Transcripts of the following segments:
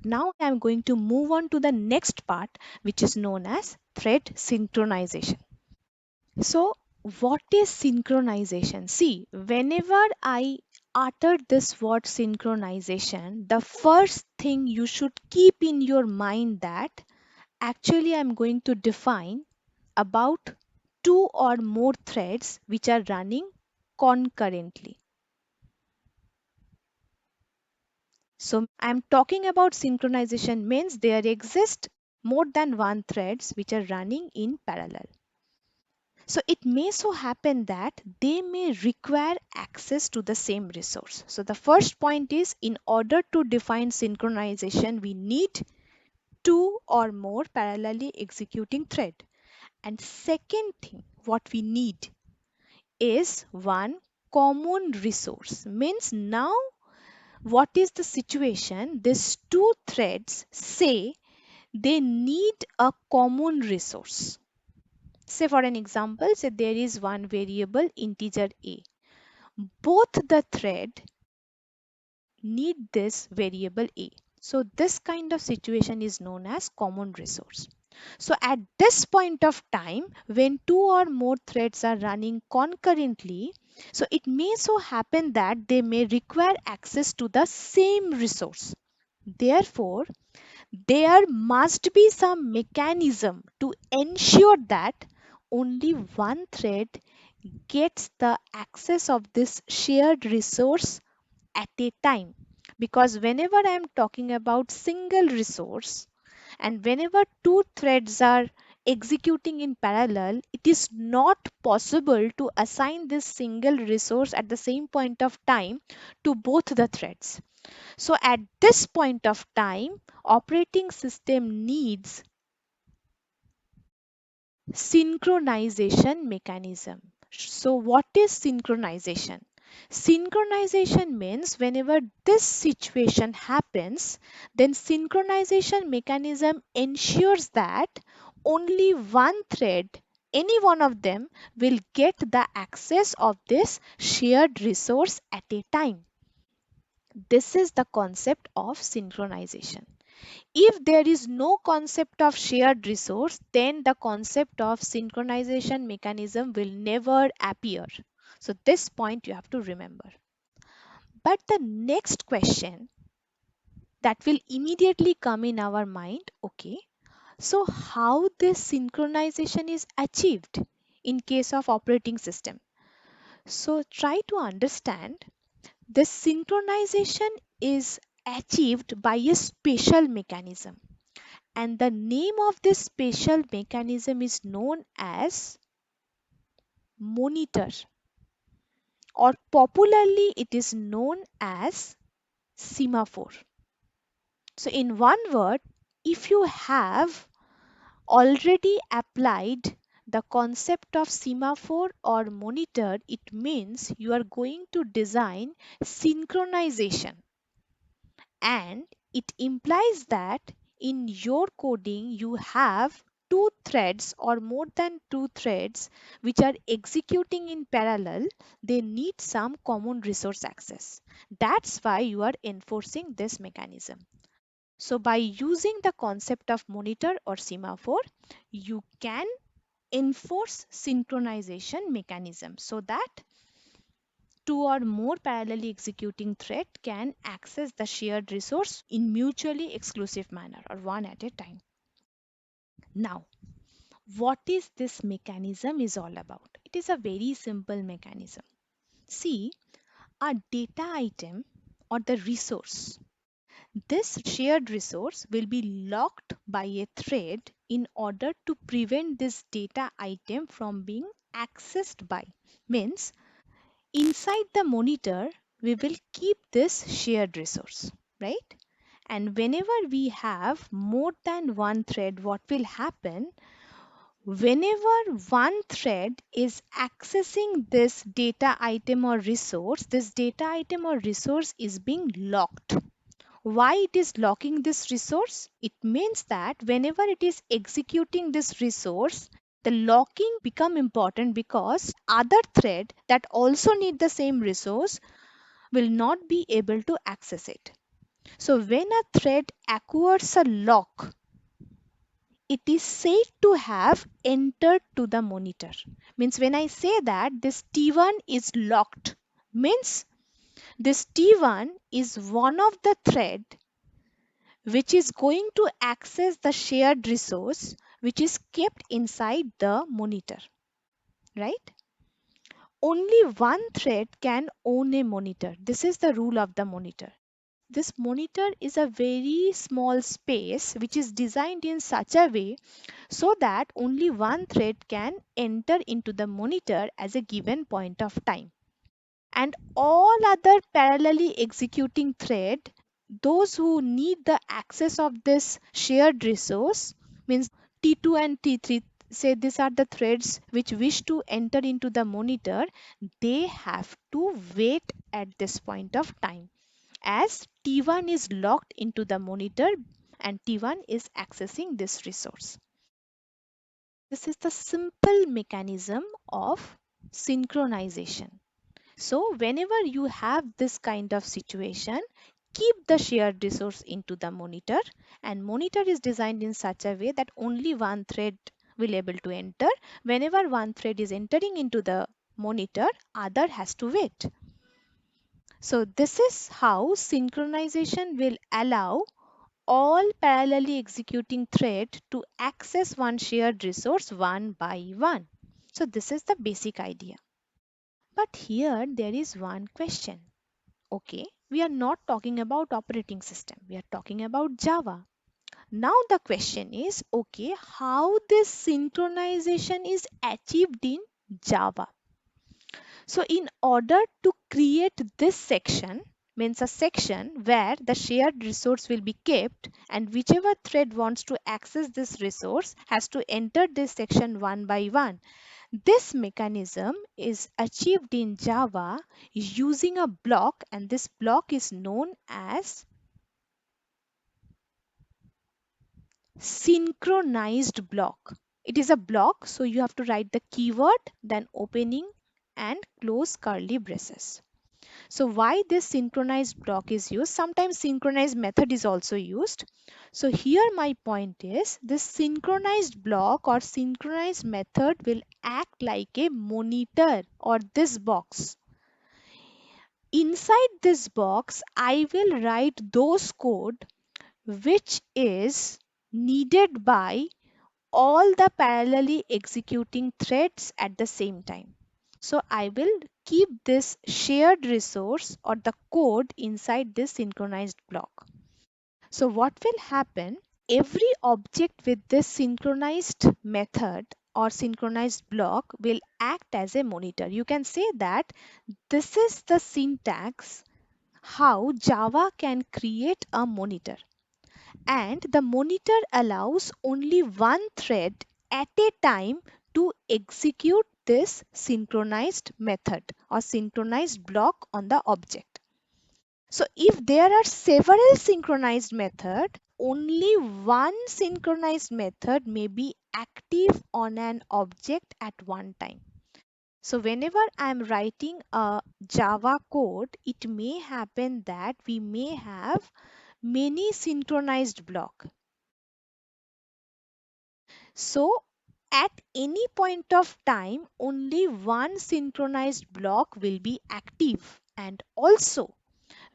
Now I'm going to move on to the next part, which is known as thread synchronization. So, what is synchronization? See, whenever I utter this word synchronization, the first thing you should keep in your mind that actually I'm going to define about two or more threads which are running concurrently. So I'm talking about synchronization means there exist more than one threads which are running in parallel. So it may so happen that they may require access to the same resource. So the first point is, in order to define synchronization, we need two or more parallelly executing thread. And second thing, what we need is one common resource. Means now what is the situation? These two threads say they need a common resource. Say for an example, say there is one variable integer a. Both the thread need this variable a. So this kind of situation is known as common resource. So at this point of time, when two or more threads are running concurrently, so it may so happen that they may require access to the same resource. Therefore, there must be some mechanism to ensure that only one thread gets the access of this shared resource at a time. Because whenever I am talking about single resource and whenever two threads are executing in parallel, it is not possible to assign this single resource at the same point of time to both the threads. So at this point of time, operating system needs synchronization mechanism. So what is synchronization? Synchronization means whenever this situation happens, then synchronization mechanism ensures that only one thread, any one of them, will get the access of this shared resource at a time. This is the concept of synchronization. If there is no concept of shared resource, then the concept of synchronization mechanism will never appear. So this point you have to remember. But the next question that will immediately come in our mind, okay, so how this synchronization is achieved in case of operating system? So try to understand. This synchronization is achieved by a special mechanism, and the name of this special mechanism is known as monitor, or popularly it is known as semaphore. So in one word, if you have already applied the concept of semaphore or monitor, it means you are going to design synchronization, and it implies that in your coding you have two threads or more than two threads which are executing in parallel. They need some common resource access. That's why you are enforcing this mechanism. So by using the concept of monitor or semaphore, you can enforce synchronization mechanism so that two or more parallelly executing thread can access the shared resource in mutually exclusive manner, or one at a time. Now, what is this mechanism is all about? It is a very simple mechanism. See, a data item or the resource. This shared resource will be locked by a thread in order to prevent this data item from being accessed by. Means inside the monitor, we will keep this shared resource, right? And whenever we have more than one thread, what will happen? Whenever one thread is accessing this data item or resource, this data item or resource is being locked. Why it is locking this resource? It means that whenever it is executing this resource, the locking become important because other thread that also need the same resource will not be able to access it. So when a thread acquires a lock, it is said to have entered to the monitor. Means when I say that this T1 is locked, means this T1 is one of the thread which is going to access the shared resource which is kept inside the monitor, right? Only one thread can own a monitor. This is the rule of the monitor. This monitor is a very small space which is designed in such a way so that only one thread can enter into the monitor as a given point of time. And all other parallelly executing thread, those who need the access of this shared resource, means T2 and T3, say these are the threads which wish to enter into the monitor, they have to wait at this point of time as T1 is locked into the monitor and T1 is accessing this resource. This is the simple mechanism of synchronization. So whenever you have this kind of situation, keep the shared resource into the monitor, and monitor is designed in such a way that only one thread will able to enter. Whenever one thread is entering into the monitor, other has to wait. So this is how synchronization will allow all parallelly executing thread to access one shared resource one by one. So this is the basic idea. But here there is one question. Okay, we are not talking about operating system. We are talking about Java. Now the question is, okay, how this synchronization is achieved in Java? So in order to create this section, means a section where the shared resource will be kept and whichever thread wants to access this resource has to enter this section one by one. This mechanism is achieved in Java using a block, and this block is known as synchronized block. It is a block, so you have to write the keyword, then opening and close curly braces. So why this synchronized block is used? Sometimes synchronized method is also used. So here my point is this synchronized block or synchronized method will act like a monitor or this box. Inside this box, I will write those code which is needed by all the parallelly executing threads at the same time. So I will keep this shared resource or the code inside this synchronized block. So what will happen? Every object with this synchronized method or synchronized block will act as a monitor. You can say that this is the syntax how Java can create a monitor. And the monitor allows only one thread at a time to execute this synchronized method or synchronized block on the object. So if there are several synchronized methods, only one synchronized method may be active on an object at one time. So whenever I am writing a Java code, it may happen that we may have many synchronized block. So at any point of time, only one synchronized block will be active. And also,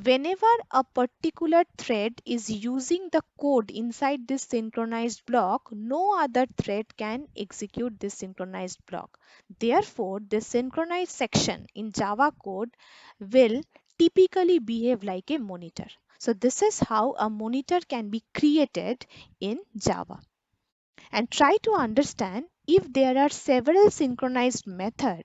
whenever a particular thread is using the code inside this synchronized block, no other thread can execute this synchronized block. Therefore, this synchronized section in Java code will typically behave like a monitor. So this is how a monitor can be created in Java. And try to understand if there are several synchronized methods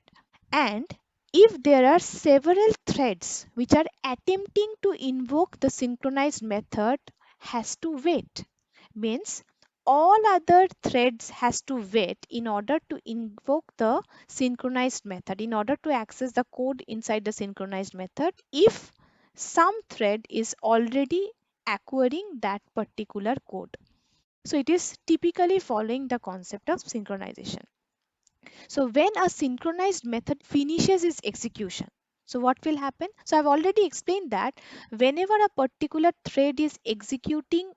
and if there are several threads which are attempting to invoke the synchronized method has to wait. Means all other threads has to wait in order to invoke the synchronized method, in order to access the code inside the synchronized method if some thread is already acquiring that particular code. So it is typically following the concept of synchronization. So when a synchronized method finishes its execution, So what will happen? So I've already explained that whenever a particular thread is executing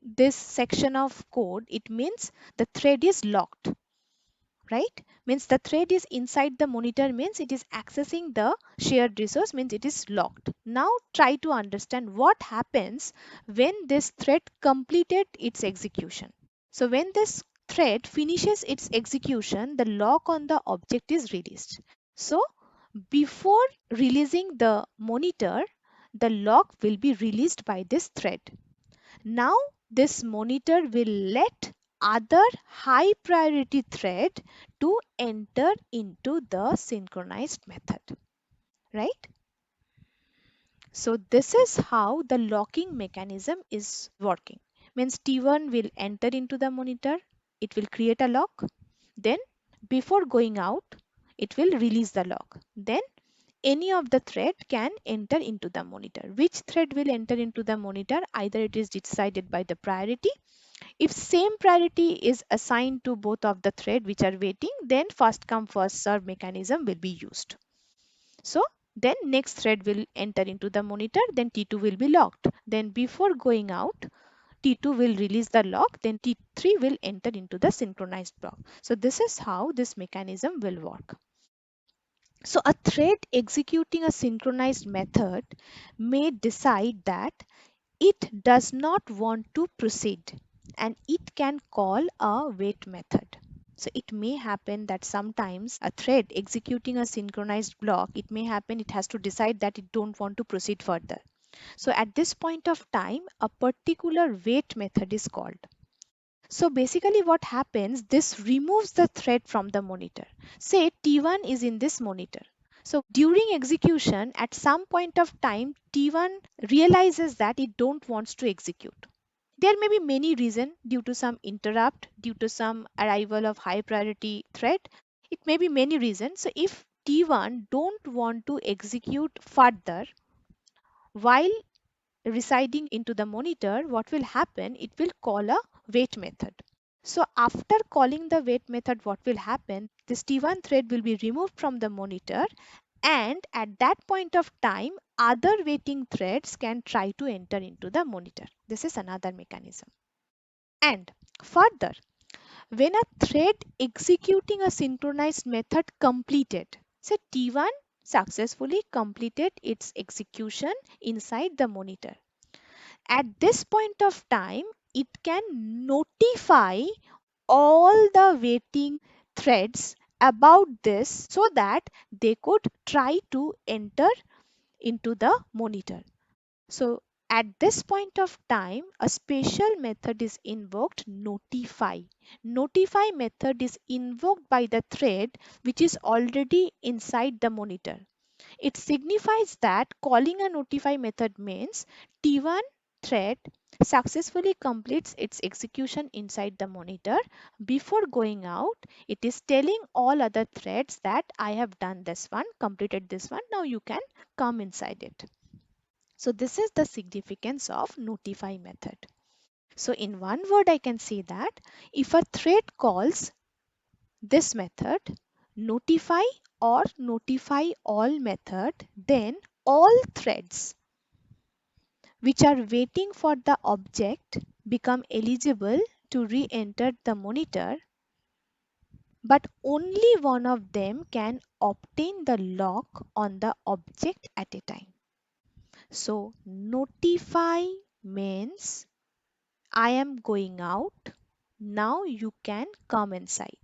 this section of code, it means the thread is locked, right? Means the thread is inside the monitor, means it is accessing the shared resource, means it is locked. Now try to understand what happens when this thread completed its execution. So when this thread finishes its execution, the lock on the object is released. So before releasing the monitor, the lock will be released by this thread. Now this monitor will let other high priority thread to enter into the synchronized method, right? So this is how the locking mechanism is working. Means T1 will enter into the monitor, it will create a lock, then before going out, it will release the lock. Then any of the thread can enter into the monitor. Which thread will enter into the monitor? Either it is decided by the priority. If same priority is assigned to both of the thread which are waiting, then first come first serve mechanism will be used. So then next thread will enter into the monitor, then T2 will be locked. Then before going out, T2 will release the lock, then T3 will enter into the synchronized block. So this is how this mechanism will work. So a thread executing a synchronized method may decide that it does not want to proceed and it can call a wait method. So it may happen that sometimes a thread executing a synchronized block, it may happen it has to decide that it don't want to proceed further. So at this point of time, a particular wait method is called. So basically what happens, this removes the thread from the monitor. Say T1 is in this monitor. So during execution, at some point of time, T1 realizes that it don't wants to execute. There may be many reasons due to some interrupt, due to some arrival of high priority thread. It may be many reasons. So if T1 don't want to execute further while residing into the monitor, what will happen? It will call a wait method. So after calling the wait method, what will happen? This T1 thread will be removed from the monitor, and at that point of time, other waiting threads can try to enter into the monitor. This is another mechanism. And further, when a thread executing a synchronized method completed, say T1 successfully completed its execution inside the monitor. At this point of time, it can notify all the waiting threads about this so that they could try to enter into the monitor. So at this point of time, a special method is invoked, notify. Notify method is invoked by the thread which is already inside the monitor. It signifies that calling a notify method means T1 thread successfully completes its execution inside the monitor. Before going out, it is telling all other threads that I have done this one, completed this one, now you can come inside it. So this is the significance of notify method. So in one word, I can say that if a thread calls this method, notify or notify all method, then all threads which are waiting for the object become eligible to re-enter the monitor, but only one of them can obtain the lock on the object at a time. So notify means I am going out, now you can come inside.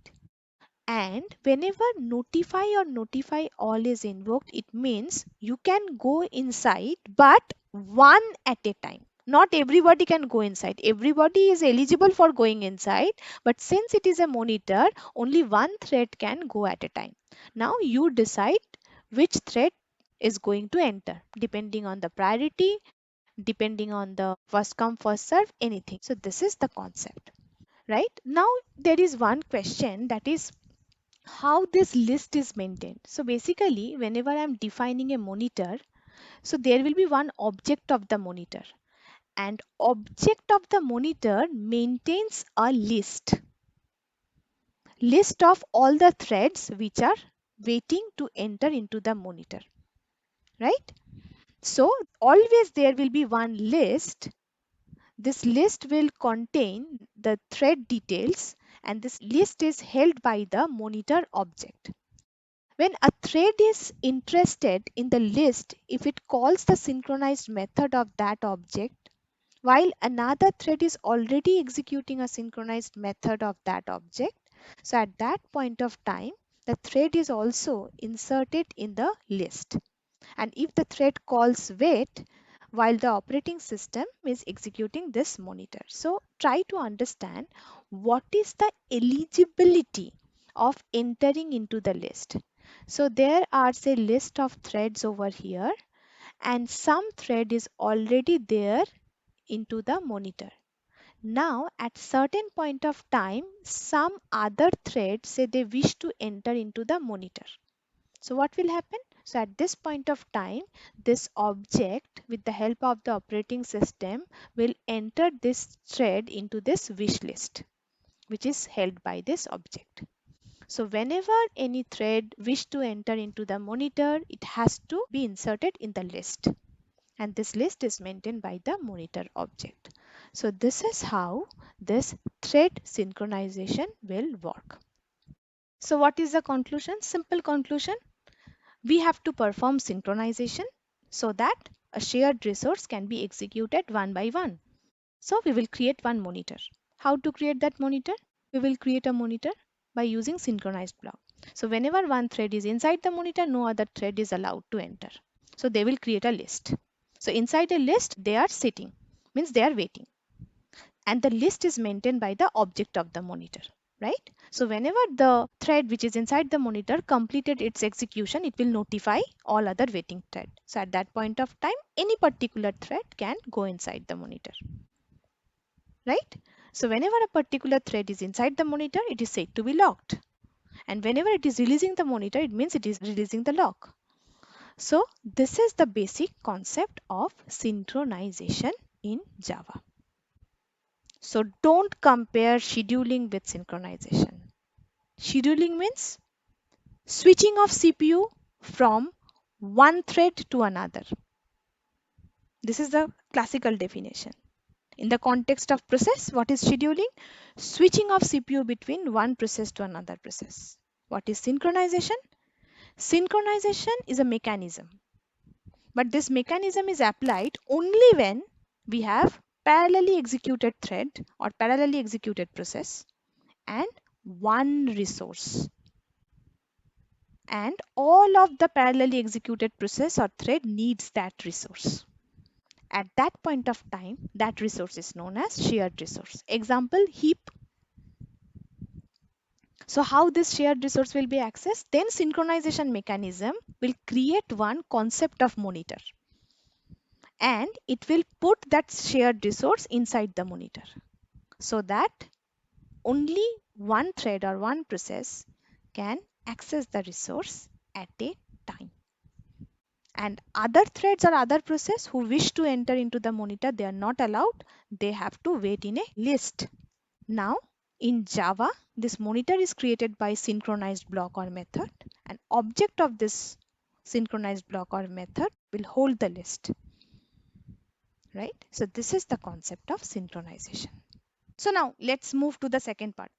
And whenever notify or notify all is invoked, it means you can go inside, but one at a time. Not everybody can go inside. Everybody is eligible for going inside, but since it is a monitor, only one thread can go at a time. Now you decide which thread is going to enter, depending on the priority, depending on the first come, first serve, anything. So this is the concept, right? Now there is one question, that is how this list is maintained. So basically, whenever I'm defining a monitor, so there will be one object of the monitor, and object of the monitor maintains a list of all the threads which are waiting to enter into the monitor. right? So always there will be one list. This list will contain the thread details, and this list is held by the monitor object. When a thread is interested in the list, if it calls the synchronized method of that object, while another thread is already executing a synchronized method of that object, so at that point of time, the thread is also inserted in the list. And if the thread calls wait while the operating system is executing this monitor. So try to understand what is the eligibility of entering into the list. So there are say list of threads over here, and some thread is already there into the monitor. Now at certain point of time, some other thread say they wish to enter into the monitor. So what will happen? So at this point of time, this object with the help of the operating system will enter this thread into this wish list, which is held by this object. So whenever any thread wish to enter into the monitor, it has to be inserted in the list. And this list is maintained by the monitor object. So this is how this thread synchronization will work. So what is the conclusion? Simple conclusion. We have to perform synchronization so that a shared resource can be executed one by one. So we will create one monitor. How to create that monitor? We will create a monitor by using synchronized block. So whenever one thread is inside the monitor, no other thread is allowed to enter. So they will create a list. So inside a list, they are sitting, means they are waiting. And the list is maintained by the object of the monitor, right? So whenever the thread which is inside the monitor completed its execution, it will notify all other waiting thread. So at that point of time, any particular thread can go inside the monitor, right? So whenever a particular thread is inside the monitor, it is said to be locked. And whenever it is releasing the monitor, it means it is releasing the lock. So this is the basic concept of synchronization in Java. So don't compare scheduling with synchronization. Scheduling means switching of CPU from one thread to another. This is the classical definition. In the context of process, what is scheduling? Switching of CPU between one process to another process. What is synchronization? Synchronization is a mechanism, but this mechanism is applied only when we have parallelly executed thread or parallelly executed process and one resource, and all of the parallelly executed process or thread needs that resource. At that point of time, that resource is known as shared resource. Example, heap. So how this shared resource will be accessed? Then synchronization mechanism will create one concept of monitor, and it will put that shared resource inside the monitor so that only one thread or one process can access the resource at a time. And other threads or other process who wish to enter into the monitor, they are not allowed. They have to wait in a list. Now in Java, this monitor is created by synchronized block or method. An object of this synchronized block or method will hold the list, right? So this is the concept of synchronization. So now let's move to the second part.